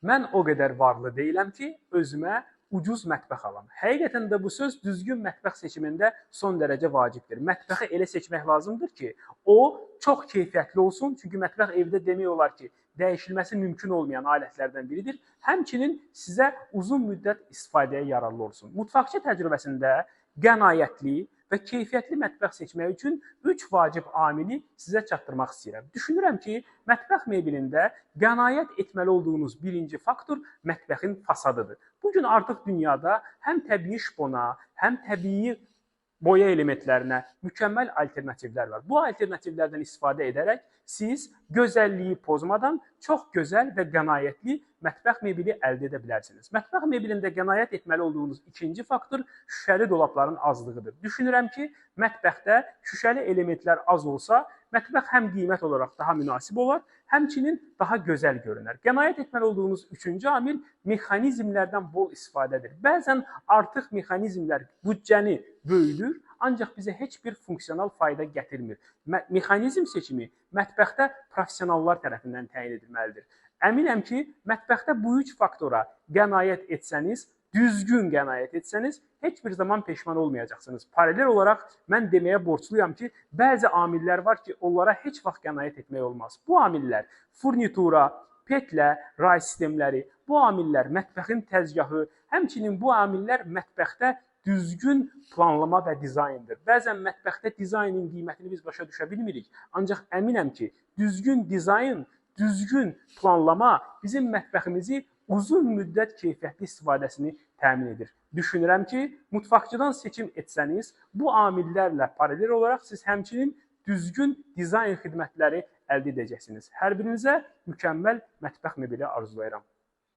Mən o qədər varlı deyiləm ki, özümə ucuz mətbəx alam. Həqiqətən də bu söz düzgün mətbəx seçimində son dərəcə vacibdir. Mətbəxi elə seçmək lazımdır ki, o çox keyfiyyətli olsun. Çünki mətbəx evdə demək olar ki, dəyişilməsi mümkün olmayan alətlərdən biridir. Həmçinin sizə uzun müddət istifadəyə yararlı olsun. Mutfaqçı təcrübəsində qənaətli və keyfiyyətli mətbəx seçmək üçün 3 vacib amili sizə çatdırmaq istəyirəm. Düşünürəm ki, mətbəx mebelində qənaət etməli olduğunuz birinci faktor mətbəxin fasadıdır. Bugün artıq dünyada həm təbii şpona, həm təbii boya elementlərinə mükəmməl alternativlər var. Bu alternativlərdən istifadə edərək siz gözəlliyi pozmadan çox gözəl və qənaətli mətbəx mebeli əldə edə bilərsiniz. Mətbəx mebelində qənaət etməli olduğunuz ikinci faktor şüşəli dolabların azlığıdır. Düşünürəm ki, mətbəxdə şüşəli elementlər az olsa, mətbəx həm qiymət olaraq daha münasib olar, həmçinin daha gözəl görünər. Qənaət etməli olduğunuz üçüncü amil mexanizmlərdən bol istifadədir. Bəzən artıq mexanizmlər büdcəni böyüdür, ancaq bizə heç bir funksional fayda gətirmir. Mexanizm seçimi mətbəxdə professionallar tərəfindən təyin edilməlidir. Əminəm ki, mətbəxdə bu üç faktora qənaət etsəniz, düzgün qənaət etsəniz, heç bir zaman peşman olmayacaqsınız. Paralel olaraq mən deməyə borcluyam ki, bəzi amillər var ki, onlara heç vaxt qənaət etmək olmaz. Bu amillər furnitura, petlə, ray sistemləri, bu amillər mətbəxin təzgahı, həmçinin bu amillər mətbəxdə düzgün planlama və dizayndır. Bəzən mətbəxdə dizaynın qiymətini biz başa düşə bilmirik. Ancaq əminəm ki, düzgün dizayn, düzgün planlama bizim mətbəximizi uzun müddət keyfiyyətli istifadəsini təmin edir. Düşünürəm ki, mutfaqçıdan seçim etsəniz, bu amillərlə paralel olaraq siz həmçinin düzgün dizayn xidmətləri əldə edəcəksiniz. Hər birinizə mükəmməl mətbəx mebeli arzulayıram.